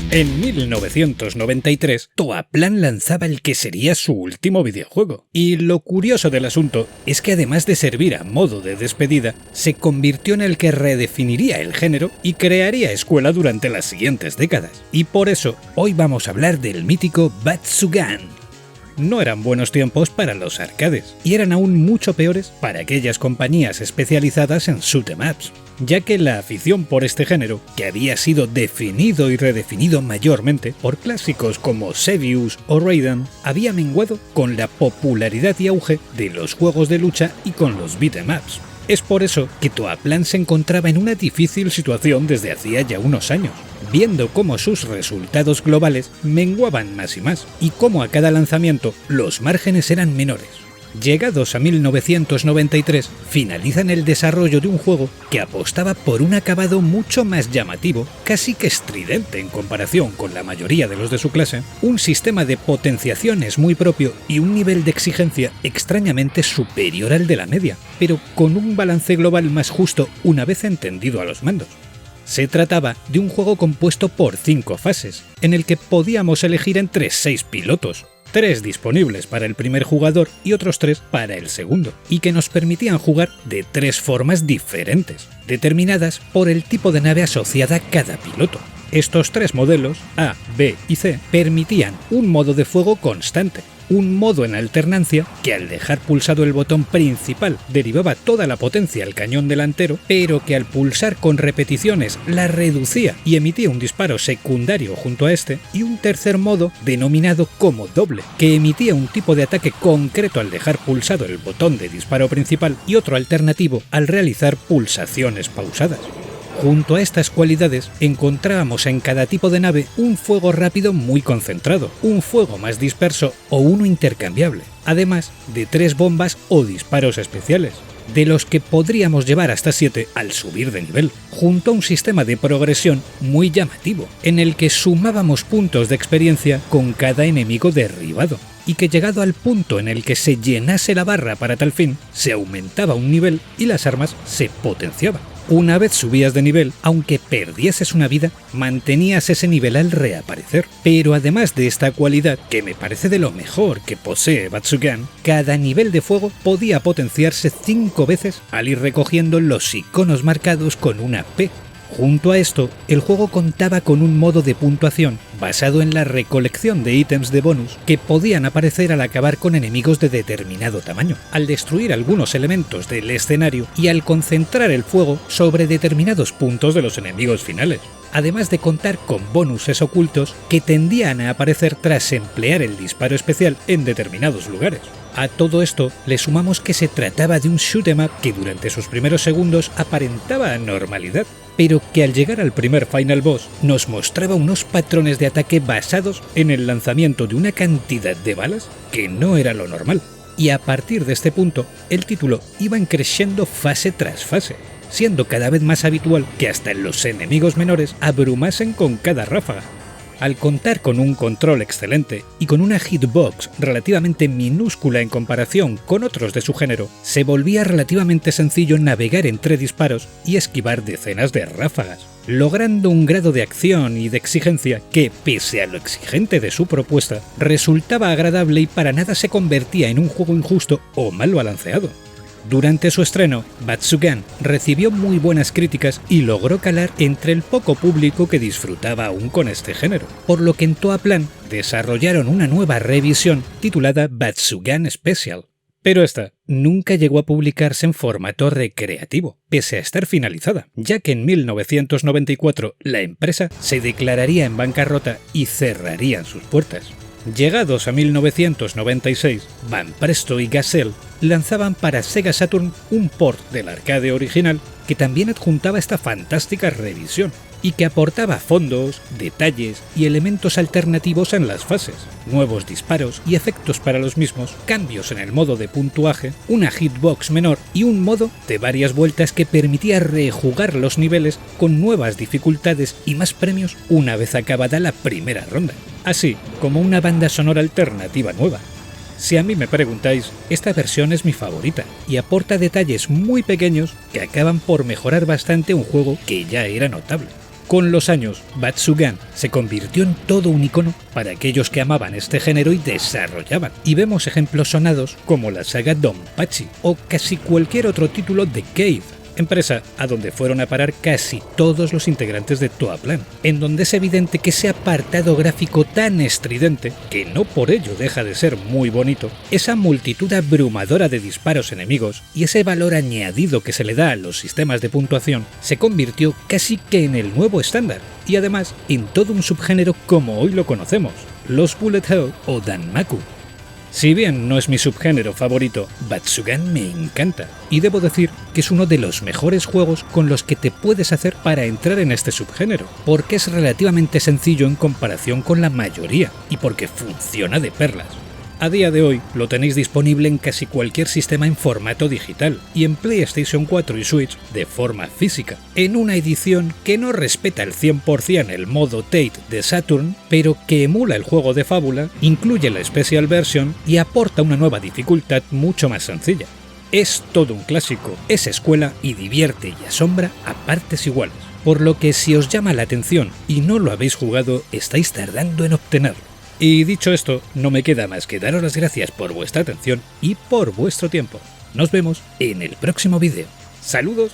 En 1993, Toaplan lanzaba el que sería su último videojuego. Y lo curioso del asunto es que además de servir a modo de despedida, se convirtió en el que redefiniría el género y crearía escuela durante las siguientes décadas. Y por eso, hoy vamos a hablar del mítico Batsugan. No eran buenos tiempos para los arcades, y eran aún mucho peores para aquellas compañías especializadas en shoot 'em ups, ya que la afición por este género, que había sido definido y redefinido mayormente por clásicos como Sevius o Raiden, había menguado con la popularidad y auge de los juegos de lucha y con los beat 'em ups. Es por eso que Toaplan se encontraba en una difícil situación desde hacía ya unos años, viendo cómo sus resultados globales menguaban más y más, y cómo a cada lanzamiento los márgenes eran menores. Llegados a 1993, finalizan el desarrollo de un juego que apostaba por un acabado mucho más llamativo, casi que estridente en comparación con la mayoría de los de su clase, un sistema de potenciaciones muy propio y un nivel de exigencia extrañamente superior al de la media, pero con un balance global más justo una vez entendido a los mandos. Se trataba de un juego compuesto por 5 fases, en el que podíamos elegir entre 6 pilotos, 3 disponibles para el primer jugador y otros 3 para el segundo, y que nos permitían jugar de 3 formas diferentes, determinadas por el tipo de nave asociada a cada piloto. Estos 3 modelos, A, B y C, permitían un modo de fuego constante, un modo en alternancia que al dejar pulsado el botón principal derivaba toda la potencia al cañón delantero, pero que al pulsar con repeticiones la reducía y emitía un disparo secundario junto a este, y un tercer modo denominado como doble, que emitía un tipo de ataque concreto al dejar pulsado el botón de disparo principal y otro alternativo al realizar pulsaciones pausadas. Junto a estas cualidades encontrábamos en cada tipo de nave un fuego rápido muy concentrado, un fuego más disperso o uno intercambiable, además de 3 bombas o disparos especiales, de los que podríamos llevar hasta 7 al subir de nivel, junto a un sistema de progresión muy llamativo, en el que sumábamos puntos de experiencia con cada enemigo derribado, y que llegado al punto en el que se llenase la barra para tal fin, se aumentaba un nivel y las armas se potenciaban. Una vez subías de nivel, aunque perdieses una vida, mantenías ese nivel al reaparecer. Pero además de esta cualidad, que me parece de lo mejor que posee Batsugan, cada nivel de fuego podía potenciarse 5 veces al ir recogiendo los iconos marcados con una P. Junto a esto, el juego contaba con un modo de puntuación basado en la recolección de ítems de bonus que podían aparecer al acabar con enemigos de determinado tamaño, al destruir algunos elementos del escenario y al concentrar el fuego sobre determinados puntos de los enemigos finales, además de contar con bonuses ocultos que tendían a aparecer tras emplear el disparo especial en determinados lugares. A todo esto le sumamos que se trataba de un shoot 'em up que durante sus primeros segundos aparentaba normalidad, pero que al llegar al primer final boss nos mostraba unos patrones de ataque basados en el lanzamiento de una cantidad de balas que no era lo normal. Y a partir de este punto, el título iba creciendo fase tras fase, siendo cada vez más habitual que hasta los enemigos menores abrumasen con cada ráfaga. Al contar con un control excelente y con una hitbox relativamente minúscula en comparación con otros de su género, se volvía relativamente sencillo navegar entre disparos y esquivar decenas de ráfagas, logrando un grado de acción y de exigencia que, pese a lo exigente de su propuesta, resultaba agradable y para nada se convertía en un juego injusto o mal balanceado. Durante su estreno, Batsugan recibió muy buenas críticas y logró calar entre el poco público que disfrutaba aún con este género, por lo que en Toaplan desarrollaron una nueva revisión titulada Batsugan Special. Pero esta nunca llegó a publicarse en formato recreativo, pese a estar finalizada, ya que en 1994 la empresa se declararía en bancarrota y cerrarían sus puertas. Llegados a 1996, Banpresto y Gazelle lanzaban para Sega Saturn un port del arcade original que también adjuntaba esta fantástica revisión y que aportaba fondos, detalles y elementos alternativos en las fases, nuevos disparos y efectos para los mismos, cambios en el modo de puntuaje, una hitbox menor y un modo de varias vueltas que permitía rejugar los niveles con nuevas dificultades y más premios una vez acabada la primera ronda, así como una banda sonora alternativa nueva. Si a mí me preguntáis, esta versión es mi favorita y aporta detalles muy pequeños que acaban por mejorar bastante un juego que ya era notable. Con los años, Batsugan se convirtió en todo un icono para aquellos que amaban este género y desarrollaban, y vemos ejemplos sonados como la saga Donpachi o casi cualquier otro título de Cave, empresa a donde fueron a parar casi todos los integrantes de Toaplan, en donde es evidente que ese apartado gráfico tan estridente, que no por ello deja de ser muy bonito, esa multitud abrumadora de disparos enemigos y ese valor añadido que se le da a los sistemas de puntuación se convirtió casi que en el nuevo estándar, y además en todo un subgénero como hoy lo conocemos, los Bullet Hell o Danmaku. Si bien no es mi subgénero favorito, Batsugan me encanta, y debo decir que es uno de los mejores juegos con los que te puedes hacer para entrar en este subgénero, porque es relativamente sencillo en comparación con la mayoría, y porque funciona de perlas. A día de hoy lo tenéis disponible en casi cualquier sistema en formato digital y en PlayStation 4 y Switch de forma física, en una edición que no respeta al 100% el modo Tate de Saturn, pero que emula el juego de fábula, incluye la Special Version y aporta una nueva dificultad mucho más sencilla. Es todo un clásico, es escuela y divierte y asombra a partes iguales, por lo que si os llama la atención y no lo habéis jugado, estáis tardando en obtenerlo. Y dicho esto, no me queda más que daros las gracias por vuestra atención y por vuestro tiempo. Nos vemos en el próximo vídeo. ¡Saludos!